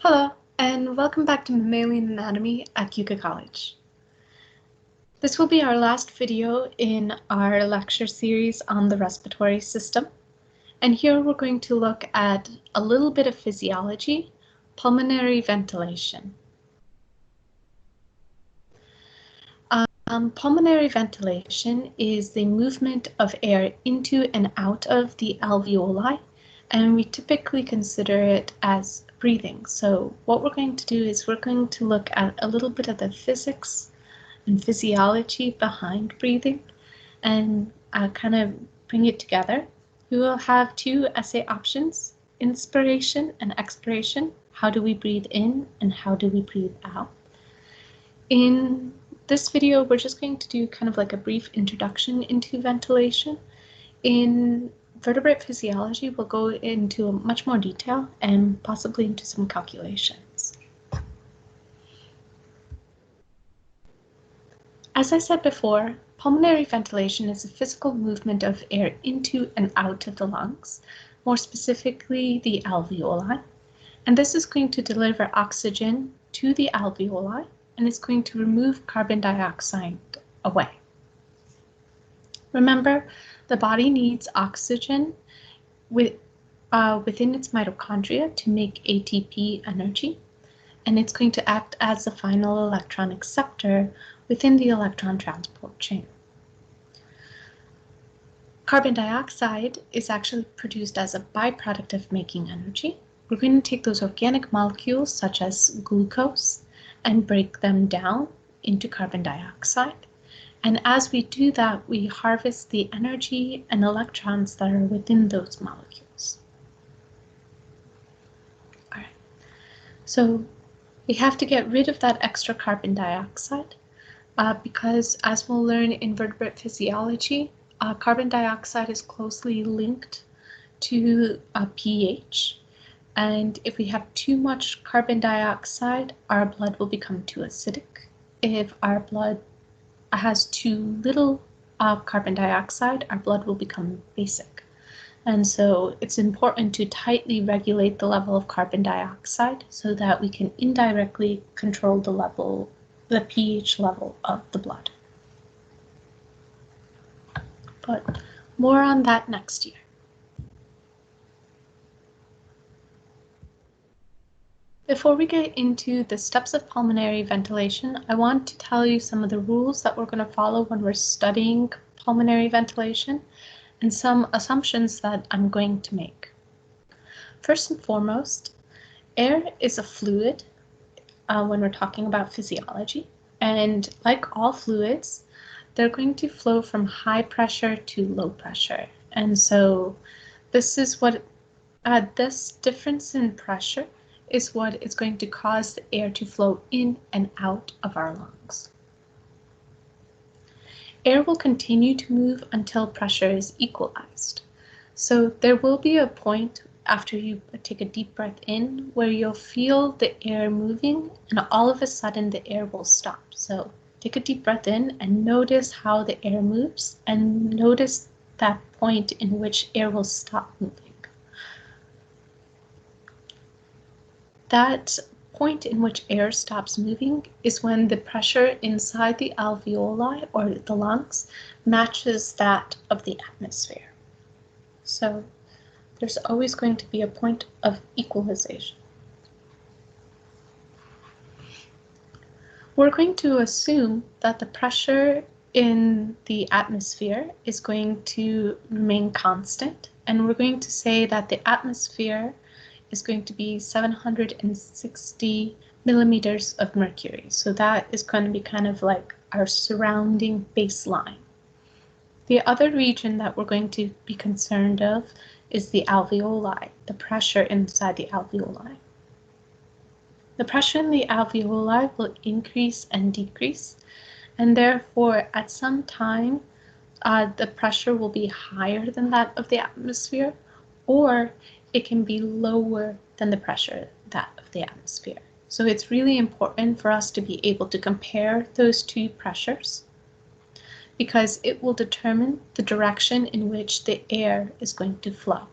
Hello, and welcome back to Mammalian Anatomy at Keuka College. This will be our last video in our lecture series on the respiratory system. And here we're going to look at a little bit of physiology, pulmonary ventilation. Pulmonary ventilation is the movement of air into and out of the alveoli, and we typically consider it as breathing. So what we're going to do is we're going to look at a little bit of the physics and physiology behind breathing and kind of bring it together. We will have two essay options, inspiration and expiration. How do we breathe in and how do we breathe out? In this video, we're just going to do kind of like a brief introduction into ventilation. In vertebrate physiology, we'll go into much more detail and possibly into some calculations. As I said before, pulmonary ventilation is a physical movement of air into and out of the lungs, more specifically the alveoli. And this is going to deliver oxygen to the alveoli, and it's going to remove carbon dioxide away. Remember, the body needs oxygen within its mitochondria to make ATP energy, and it's going to act as the final electron acceptor within the electron transport chain. Carbon dioxide is actually produced as a byproduct of making energy. We're going to take those organic molecules such as glucose and break them down into carbon dioxide. And as we do that, we harvest the energy and electrons that are within those molecules. All right, so we have to get rid of that extra carbon dioxide because, as we'll learn in vertebrate physiology, carbon dioxide is closely linked to pH. And if we have too much carbon dioxide, our blood will become too acidic. If our blood has too little carbon dioxide, our blood will become basic. And so it's important to tightly regulate the level of carbon dioxide so that we can indirectly control the pH level of the blood. But more on that next year. Before we get into the steps of pulmonary ventilation, I want to tell you some of the rules that we're going to follow when we're studying pulmonary ventilation and some assumptions that I'm going to make. First and foremost, air is a fluid when we're talking about physiology, and like all fluids, they're going to flow from high pressure to low pressure. And so this is what this difference in pressure is what is going to cause the air to flow in and out of our lungs. Air will continue to move until pressure is equalized. So there will be a point after you take a deep breath in where you'll feel the air moving and all of a sudden the air will stop. So take a deep breath in and notice how the air moves and notice that point in which air will stop moving. That point in which air stops moving is when the pressure inside the alveoli or the lungs matches that of the atmosphere. So there's always going to be a point of equalization. We're going to assume that the pressure in the atmosphere is going to remain constant, and we're going to say that the atmosphere is going to be 760 millimeters of mercury. So that is going to be kind of like our surrounding baseline. The other region that we're going to be concerned of is the alveoli, the pressure inside the alveoli. The pressure in the alveoli will increase and decrease, and therefore at some time the pressure will be higher than that of the atmosphere, or it can be lower than the pressure that of the atmosphere. So it's really important for us to be able to compare those two pressures because it will determine the direction in which the air is going to flow.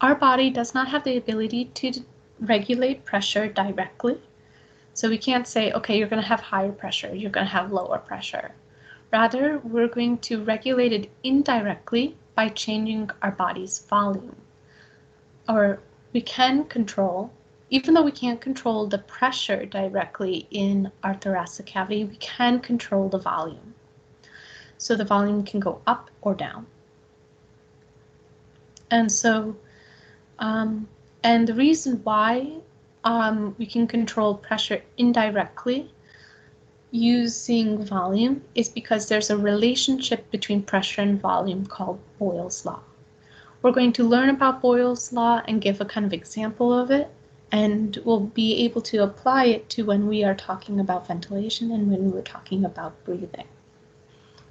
Our body does not have the ability to regulate pressure directly. So we can't say, okay, you're going to have higher pressure, you're going to have lower pressure. Rather, we're going to regulate it indirectly by changing our body's volume. Or we can control, even though we can't control the pressure directly in our thoracic cavity, we can control the volume. So the volume can go up or down. And so, and the reason why we can control pressure indirectly using volume is because there's a relationship between pressure and volume called Boyle's law. We're going to learn about Boyle's law and give a kind of example of it, and we'll be able to apply it to when we are talking about ventilation and when we're talking about breathing.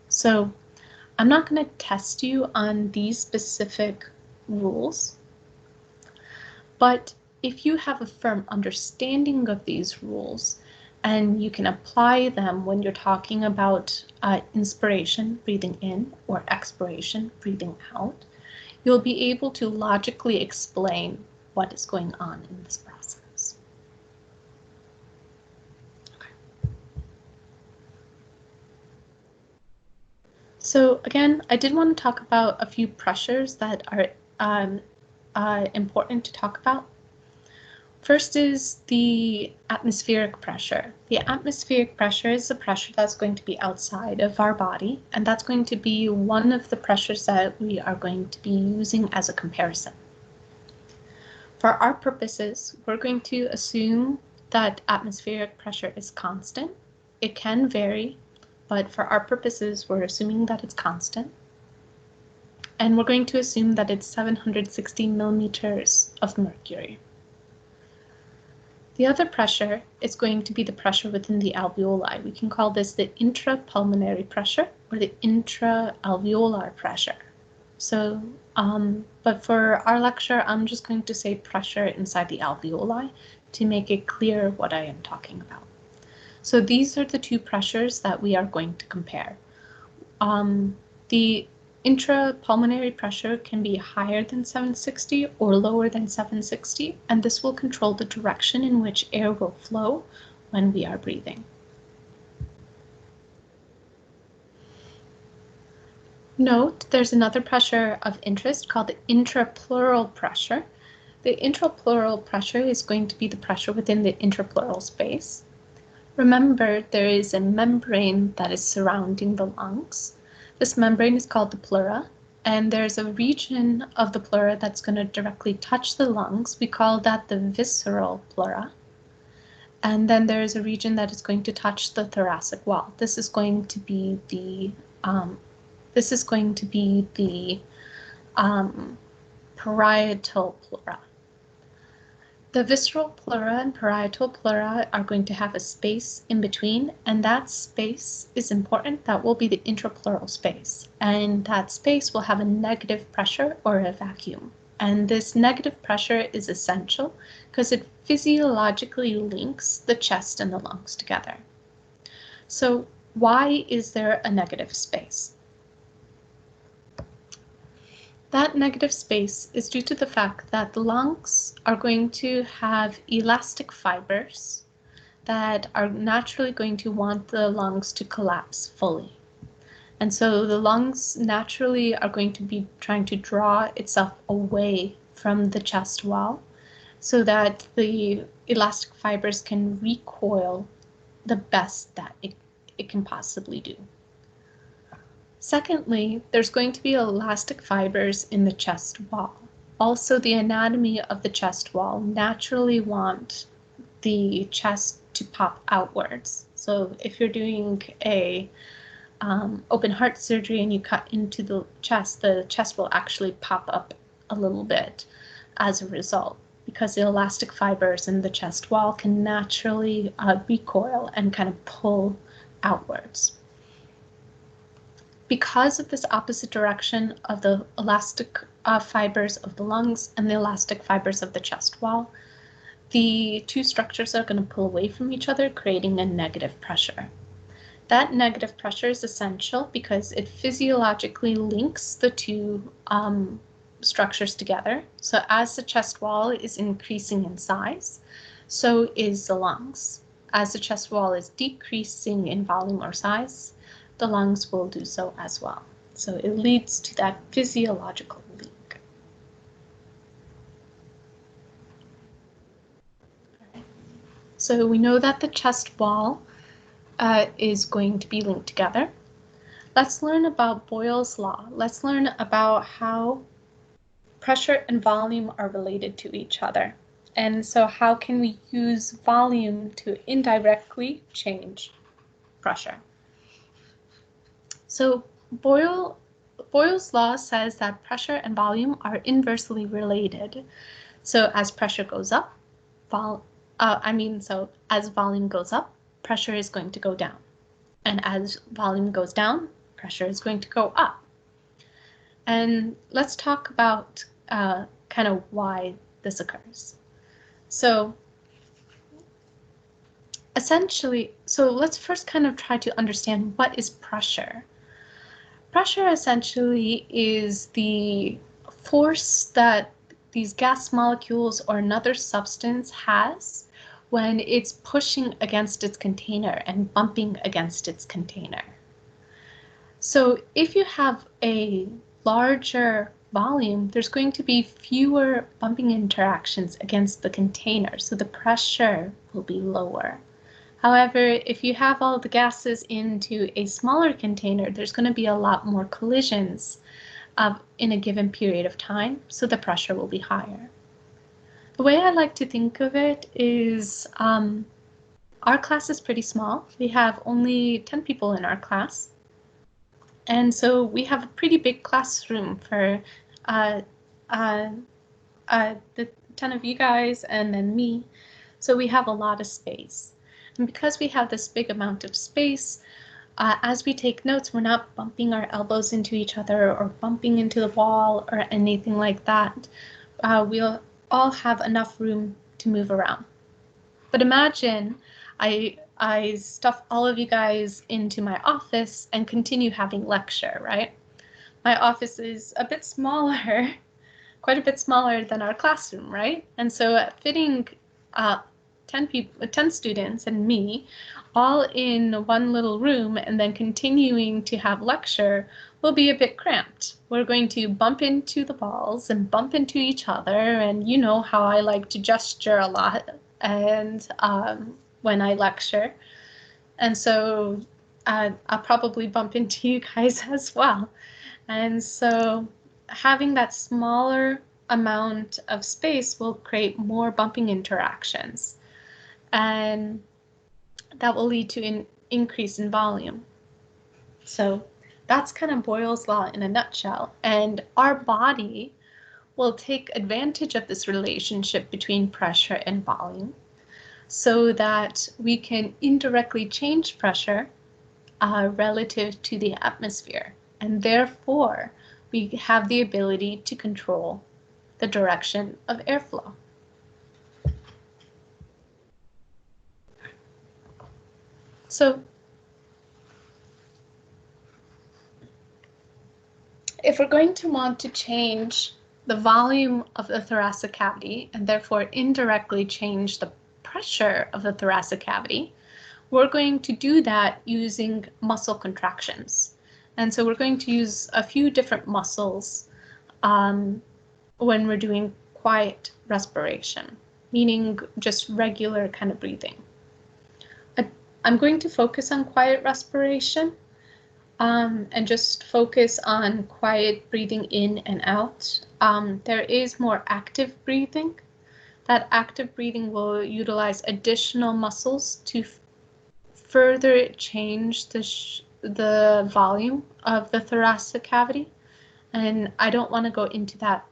So I'm not going to test you on these specific rules, but if you have a firm understanding of these rules and you can apply them when you're talking about inspiration, breathing in, or expiration, breathing out, you'll be able to logically explain what is going on in this process. Okay. So again, I did want to talk about a few pressures that are important to talk about. First is the atmospheric pressure. The atmospheric pressure is the pressure that's going to be outside of our body, and that's going to be one of the pressures that we are going to be using as a comparison. For our purposes, we're going to assume that atmospheric pressure is constant. It can vary, but for our purposes, we're assuming that it's constant. And we're going to assume that it's 760 millimeters of mercury. The other pressure is going to be the pressure within the alveoli. We can call this the intrapulmonary pressure or the intraalveolar pressure. So, but for our lecture, I'm just going to say pressure inside the alveoli to make it clear what I am talking about. So these are the two pressures that we are going to compare. The intrapulmonary pressure can be higher than 760 or lower than 760, and this will control the direction in which air will flow when we are breathing. Note, there's another pressure of interest called the intrapleural pressure. The intrapleural pressure is going to be the pressure within the intrapleural space. Remember, there is a membrane that is surrounding the lungs. This membrane is called the pleura, and there's a region of the pleura that's going to directly touch the lungs. We call that the visceral pleura. And then there's a region that is going to touch the thoracic wall. This is going to be the parietal pleura. The visceral pleura and parietal pleura are going to have a space in between, and that space is important. That will be the intrapleural space, and that space will have a negative pressure or a vacuum. And this negative pressure is essential because it physiologically links the chest and the lungs together. So why is there a negative space? That negative space is due to the fact that the lungs are going to have elastic fibers that are naturally going to want the lungs to collapse fully. And so the lungs naturally are going to be trying to draw itself away from the chest wall so that the elastic fibers can recoil the best that it can possibly do. Secondly, there's going to be elastic fibers in the chest wall. Also, the anatomy of the chest wall naturally want the chest to pop outwards. So if you're doing a open heart surgery and you cut into the chest will actually pop up a little bit as a result, because the elastic fibers in the chest wall can naturally recoil and kind of pull outwards. Because of this opposite direction of the elastic fibers of the lungs and the elastic fibers of the chest wall, the two structures are going to pull away from each other, creating a negative pressure. That negative pressure is essential because it physiologically links the two structures together. So as the chest wall is increasing in size, so is the lungs. As the chest wall is decreasing in volume or size, the lungs will do so as well. So it leads to that physiological leak. So we know that the chest wall is going to be linked together. Let's learn about Boyle's law. Let's learn about how pressure and volume are related to each other. And so how can we use volume to indirectly change pressure? So Boyle's law says that pressure and volume are inversely related. So as pressure goes up, as volume goes up, pressure is going to go down. And as volume goes down, pressure is going to go up. And let's talk about kind of why this occurs. So essentially, let's first kind of try to understand what is pressure. Pressure essentially is the force that these gas molecules or another substance has when it's pushing against its container and bumping against its container. So if you have a larger volume, there's going to be fewer bumping interactions against the container, so the pressure will be lower. However, if you have all the gases into a smaller container, there's going to be a lot more collisions in a given period of time, so the pressure will be higher. The way I like to think of it is our class is pretty small. We have only 10 people in our class. And so we have a pretty big classroom for the 10 of you guys and then me. So we have a lot of space. And because we have this big amount of space, as we take notes, we're not bumping our elbows into each other or bumping into the wall or anything like that. We'll all have enough room to move around. But imagine I stuff all of you guys into my office and continue having lecture, right? My office is a bit smaller, quite a bit smaller than our classroom, right? And so fitting 10 students and me all in one little room and then continuing to have lecture will be a bit cramped. We're going to bump into the walls and bump into each other, and you know how I like to gesture a lot and when I lecture. And so I'll probably bump into you guys as well. And so having that smaller amount of space will create more bumping interactions. And that will lead to an increase in volume. So that's kind of Boyle's law in a nutshell. And our body will take advantage of this relationship between pressure and volume so that we can indirectly change pressure relative to the atmosphere. And therefore, we have the ability to control the direction of airflow. So if we're going to want to change the volume of the thoracic cavity and therefore indirectly change the pressure of the thoracic cavity, we're going to do that using muscle contractions. And so we're going to use a few different muscles when we're doing quiet respiration, meaning just regular kind of breathing. I'm going to focus on quiet respiration and just focus on quiet breathing in and out. There is more active breathing. That active breathing will utilize additional muscles to further change the volume of the thoracic cavity. And I don't want to go into that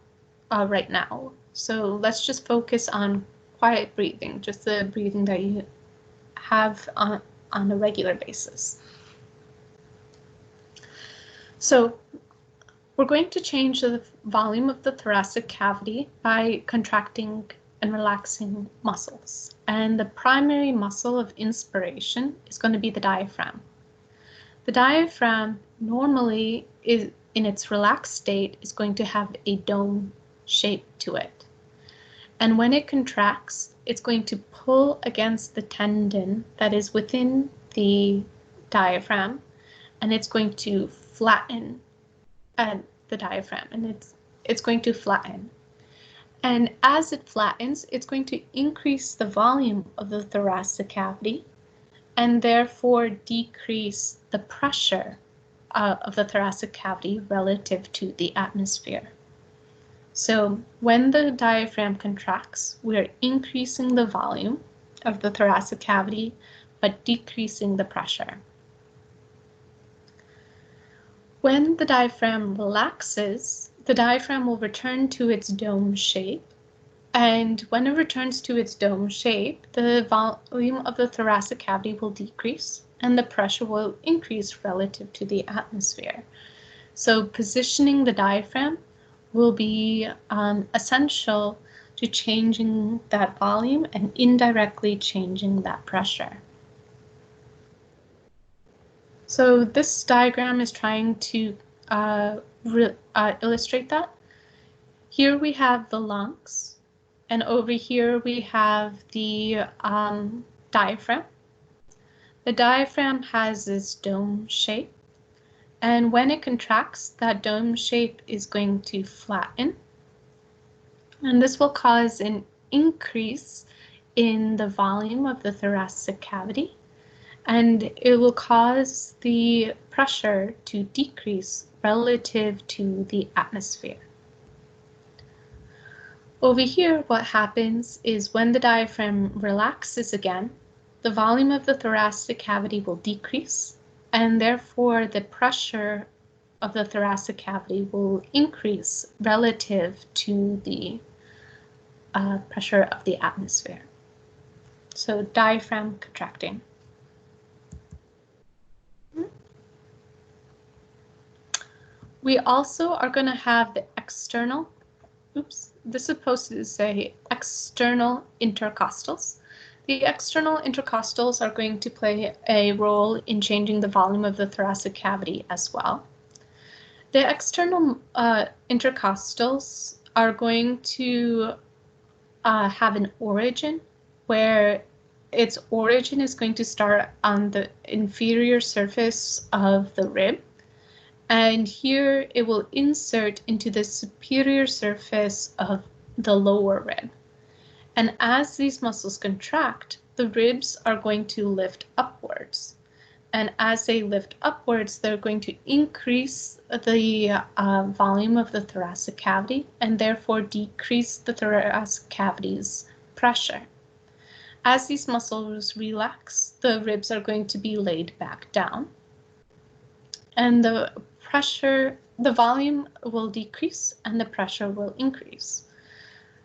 right now. So let's just focus on quiet breathing, just the breathing that you have on a regular basis. So we're going to change the volume of the thoracic cavity by contracting and relaxing muscles. And the primary muscle of inspiration is going to be the diaphragm. The diaphragm normally in its relaxed state is going to have a dome shape to it. And when it contracts, it's going to pull against the tendon that is within the diaphragm, and it's going to flatten the diaphragm, and it's going to flatten. And as it flattens, it's going to increase the volume of the thoracic cavity and therefore decrease the pressure of the thoracic cavity relative to the atmosphere. So when the diaphragm contracts, we're increasing the volume of the thoracic cavity, but decreasing the pressure. When the diaphragm relaxes, the diaphragm will return to its dome shape. And when it returns to its dome shape, the volume of the thoracic cavity will decrease and the pressure will increase relative to the atmosphere. So positioning the diaphragm will be essential to changing that volume and indirectly changing that pressure. So this diagram is trying to illustrate that. Here we have the lungs, and over here we have the diaphragm. The diaphragm has this dome shape, and when it contracts, that dome shape is going to flatten. And this will cause an increase in the volume of the thoracic cavity, and it will cause the pressure to decrease relative to the atmosphere. Over here, what happens is when the diaphragm relaxes again, the volume of the thoracic cavity will decrease, and therefore the pressure of the thoracic cavity will increase relative to the pressure of the atmosphere. So diaphragm contracting. We also are going to have the external, this is supposed to say external intercostals. The external intercostals are going to play a role in changing the volume of the thoracic cavity as well. The external intercostals are going to have an origin where its origin is going to start on the inferior surface of the rib. And here it will insert into the superior surface of the lower rib. And as these muscles contract, the ribs are going to lift upwards. And as they lift upwards, they're going to increase the volume of the thoracic cavity and therefore decrease the thoracic cavity's pressure. As these muscles relax, the ribs are going to be laid back down. And the volume will decrease and the pressure will increase.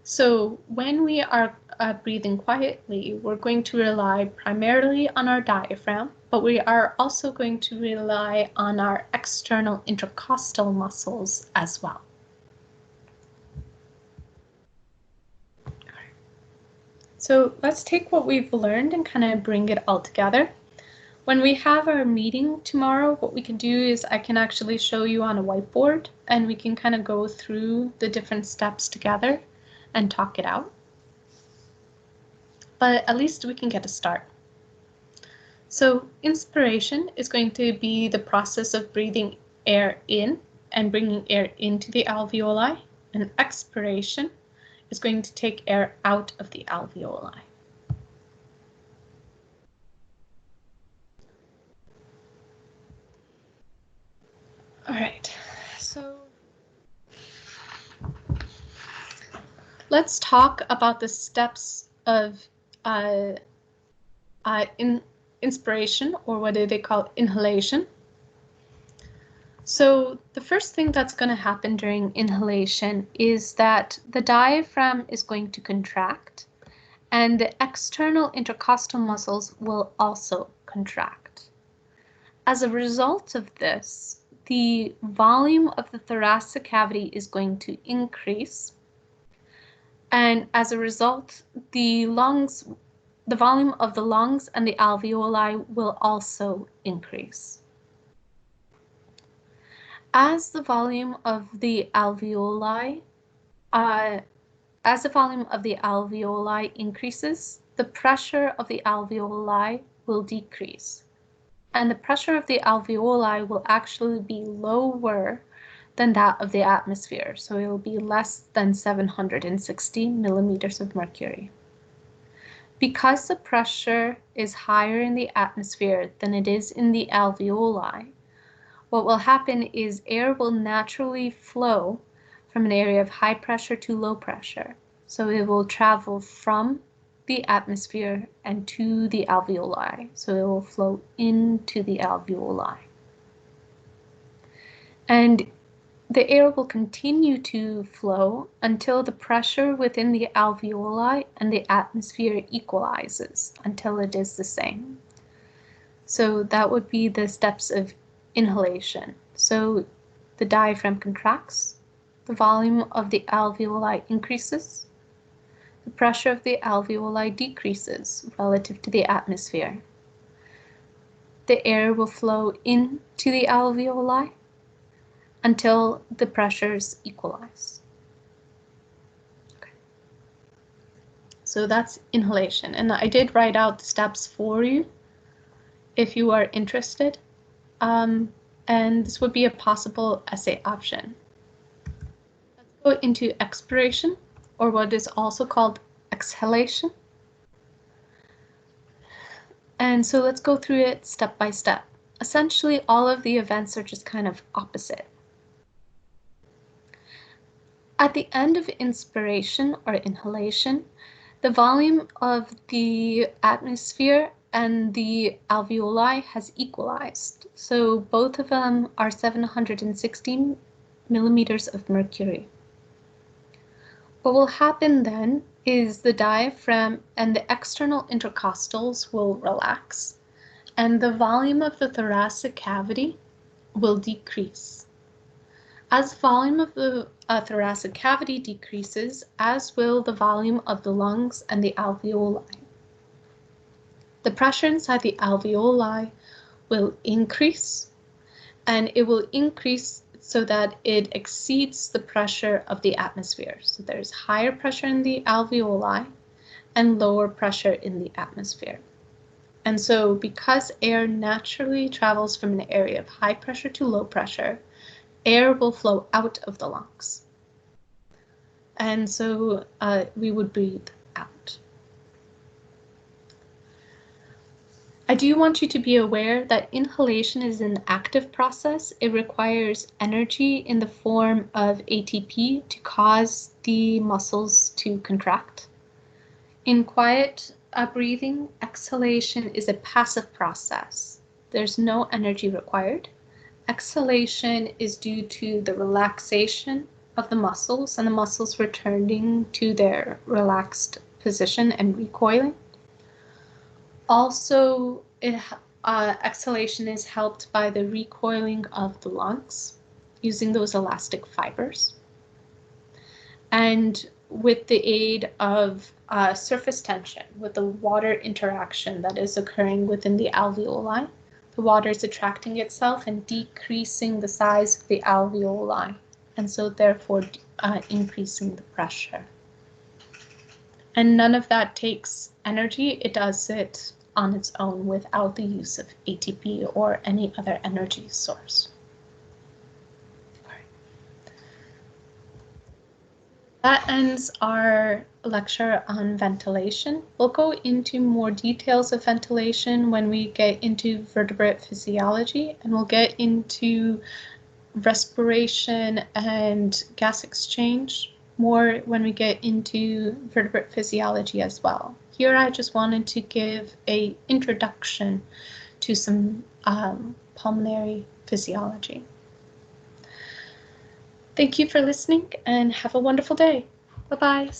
So when we are breathing quietly, we're going to rely primarily on our diaphragm, but we are also going to rely on our external intercostal muscles as well. So let's take what we've learned and kind of bring it all together. When we have our meeting tomorrow, what we can do is I can actually show you on a whiteboard and we can kind of go through the different steps together and talk it out. But at least we can get a start. So inspiration is going to be the process of breathing air in and bringing air into the alveoli, and expiration is going to take air out of the alveoli. All right, so let's talk about the steps of inspiration, or what do they call inhalation. So the first thing that's going to happen during inhalation is that the diaphragm is going to contract and the external intercostal muscles will also contract. As a result of this, the volume of the thoracic cavity is going to increase, and as a result, the volume of the lungs and the alveoli will also increase. As the volume of the alveoli increases, the pressure of the alveoli will decrease. And the pressure of the alveoli will actually be lower than that of the atmosphere. So it will be less than 760 millimeters of mercury. Because the pressure is higher in the atmosphere than it is in the alveoli, what will happen is air will naturally flow from an area of high pressure to low pressure. So it will travel from the atmosphere and to the alveoli. So it will flow into the alveoli. And the air will continue to flow until the pressure within the alveoli and the atmosphere equalizes, until it is the same. So that would be the steps of inhalation. So the diaphragm contracts, the volume of the alveoli increases, the pressure of the alveoli decreases relative to the atmosphere. The air will flow into the alveoli until the pressures equalize. Okay. So that's inhalation. And I did write out the steps for you if you are interested. And this would be a possible essay option. Let's go into expiration, or what is also called exhalation. And so let's go through it step by step. Essentially, all of the events are just kind of opposite. At the end of inspiration or inhalation, the volume of the atmosphere and the alveoli has equalized. So both of them are 716 millimeters of mercury. What will happen then is the diaphragm and the external intercostals will relax, and the volume of the thoracic cavity will decrease. As the volume of the thoracic cavity decreases, as will the volume of the lungs and the alveoli. The pressure inside the alveoli will increase, and it will increase so that it exceeds the pressure of the atmosphere. So there's higher pressure in the alveoli and lower pressure in the atmosphere. And so because air naturally travels from an area of high pressure to low pressure, air will flow out of the lungs. And so we would breathe out. I do want you to be aware that inhalation is an active process. It requires energy in the form of ATP to cause the muscles to contract. In quiet breathing, exhalation is a passive process. There's no energy required. Exhalation is due to the relaxation of the muscles and the muscles returning to their relaxed position and recoiling. Also, exhalation is helped by the recoiling of the lungs using those elastic fibers. And with the aid of surface tension, with the water interaction that is occurring within the alveoli, the water is attracting itself and decreasing the size of the alveoli, and so therefore increasing the pressure. And none of that takes energy. It does it on its own without the use of ATP or any other energy source. That ends our lecture on ventilation. We'll go into more details of ventilation when we get into vertebrate physiology, and we'll get into respiration and gas exchange more when we get into vertebrate physiology as well. Here I just wanted to give an introduction to some pulmonary physiology. Thank you for listening and have a wonderful day. Bye-bye.